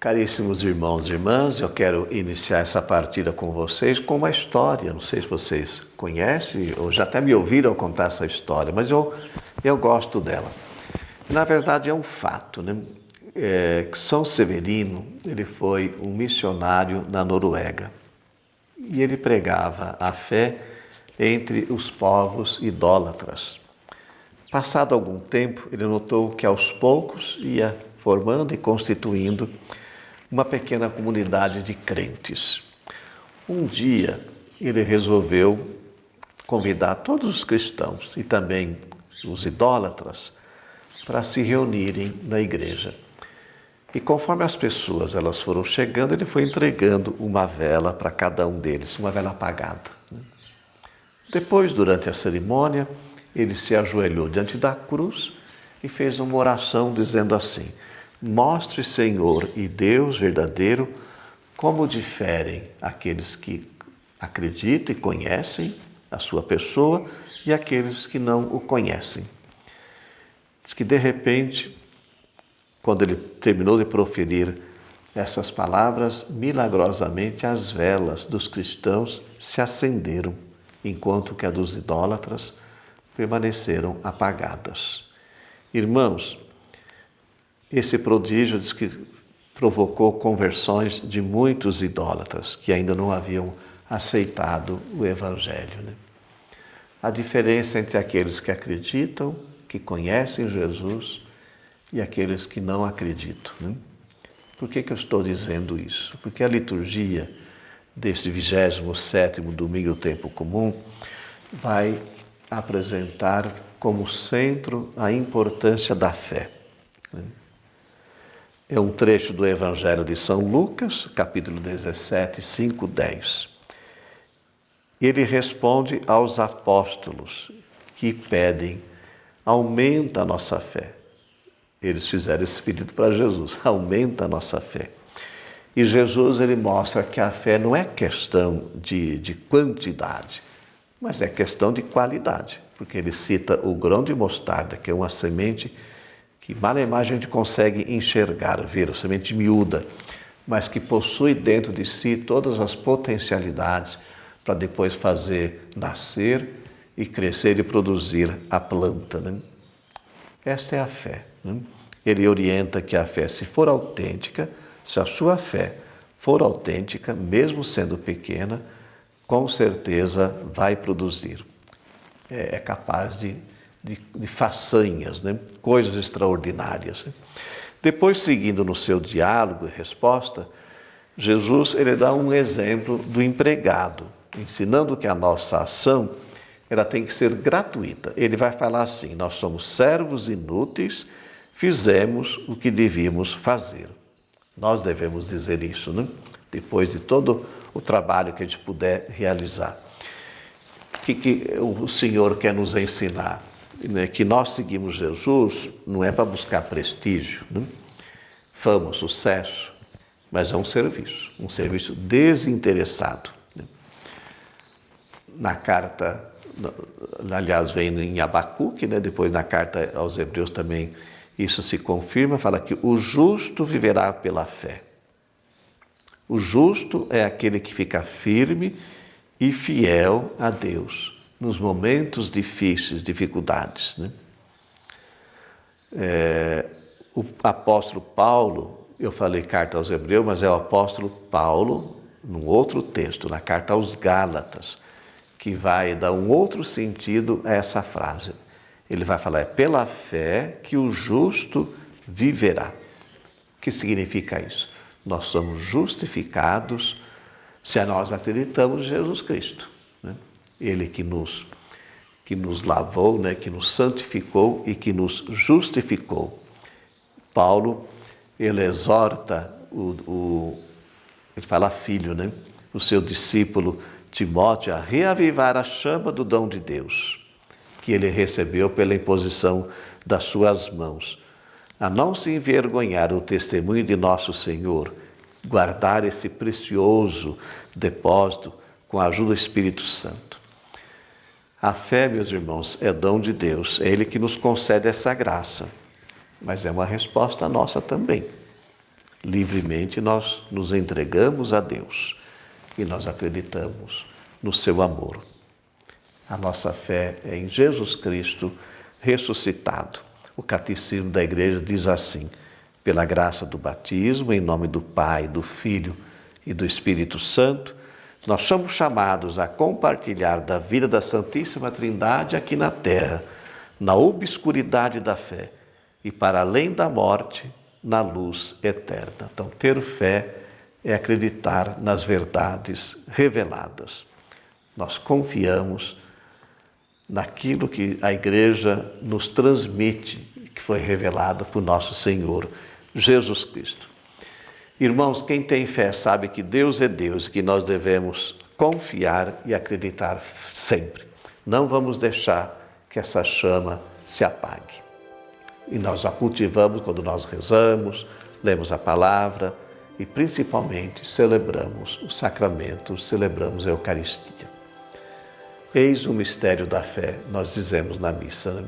Caríssimos irmãos e irmãs, eu quero iniciar essa partida com vocês com uma história. Não sei se vocês conhecem ou já até me ouviram contar essa história, mas eu gosto dela. Na verdade, é um fato, né? São Severino, ele foi um missionário na Noruega e ele pregava a fé entre os povos idólatras. Passado algum tempo, ele notou que aos poucos ia formando e constituindo uma pequena comunidade de crentes. Um dia, ele resolveu convidar todos os cristãos e também os idólatras para se reunirem na igreja. E conforme as pessoas elas foram chegando, ele foi entregando uma vela para cada um deles, uma vela apagada. Depois, durante a cerimônia, ele se ajoelhou diante da cruz e fez uma oração dizendo assim: mostre, Senhor e Deus verdadeiro, como diferem aqueles que acreditam e conhecem a sua pessoa e aqueles que não o conhecem. Diz que, de repente, quando ele terminou de proferir essas palavras, milagrosamente as velas dos cristãos se acenderam, enquanto que a dos idólatras permaneceram apagadas. Irmãos, esse prodígio diz que provocou conversões de muitos idólatras que ainda não haviam aceitado o Evangelho, né? A diferença entre aqueles que acreditam, que conhecem Jesus, e aqueles que não acreditam, né? Por que eu estou dizendo isso? Porque a liturgia deste 27º domingo do tempo comum vai apresentar como centro a importância da fé, né? É um trecho do Evangelho de São Lucas, capítulo 17, 5, 10. Ele responde aos apóstolos que pedem: aumenta a nossa fé. Eles fizeram esse pedido para Jesus: aumenta a nossa fé. E Jesus ele mostra que a fé não é questão de quantidade, mas é questão de qualidade, porque ele cita o grão de mostarda, que é uma semente que mal a gente consegue enxergar, ver, a semente miúda, mas que possui dentro de si todas as potencialidades para depois fazer nascer e crescer e produzir a planta, né? Esta é a fé, né? Ele orienta que a fé, se for autêntica, se a sua fé for autêntica, mesmo sendo pequena, com certeza vai produzir. É capaz de façanhas, né? Coisas extraordinárias. Depois, seguindo no seu diálogo e resposta, Jesus ele dá um exemplo do empregado, ensinando que a nossa ação ela tem que ser gratuita. Ele vai falar assim: nós somos servos inúteis, fizemos o que devíamos fazer. Nós devemos dizer isso, né? Depois de todo o trabalho que a gente puder realizar. O que o Senhor quer nos ensinar? Que nós seguimos Jesus não é para buscar prestígio, né? Fama, sucesso, mas é um serviço desinteressado. Na carta, aliás, vem em Abacuque, né? Depois na carta aos Hebreus também isso se confirma, fala que o justo viverá pela fé. O justo é aquele que fica firme e fiel a Deus nos momentos difíceis, dificuldades, né? O apóstolo Paulo, eu falei carta aos Hebreus, mas é o apóstolo Paulo, num outro texto, na carta aos Gálatas, que vai dar um outro sentido a essa frase. Ele vai falar: é pela fé que o justo viverá. O que significa isso? Nós somos justificados se nós acreditamos em Jesus Cristo, né? Ele que nos lavou, né? Que nos santificou e que nos justificou. Paulo, ele exorta, ele fala filho, né? O seu discípulo Timóteo a reavivar a chama do dom de Deus, que ele recebeu pela imposição das suas mãos, a não se envergonhar do testemunho de nosso Senhor, guardar esse precioso depósito com a ajuda do Espírito Santo. A fé, meus irmãos, é dom de Deus, é Ele que nos concede essa graça, mas é uma resposta nossa também. livremente nós nos entregamos a Deus e nós acreditamos no seu amor. A nossa fé é em Jesus Cristo ressuscitado. O Catecismo da Igreja diz assim: pela graça do batismo, em nome do Pai, do Filho e do Espírito Santo, nós somos chamados a compartilhar da vida da Santíssima Trindade aqui na terra, na obscuridade da fé e para além da morte, na luz eterna. Então, ter fé é acreditar nas verdades reveladas. Nós confiamos naquilo que a Igreja nos transmite, que foi revelado por nosso Senhor Jesus Cristo. Irmãos, quem tem fé sabe que Deus é Deus e que nós devemos confiar e acreditar sempre. Não vamos deixar que essa chama se apague. E nós a cultivamos quando nós rezamos, lemos a palavra e principalmente celebramos os sacramentos, celebramos a Eucaristia. Eis o mistério da fé, nós dizemos na missa, né?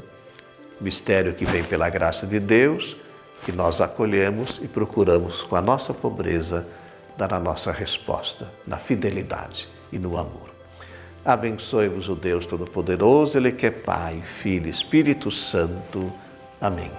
Mistério que vem pela graça de Deus, que nós acolhemos e procuramos com a nossa pobreza dar a nossa resposta na fidelidade e no amor. Abençoe-vos o Deus Todo-Poderoso, Ele que é Pai, Filho e Espírito Santo. Amém.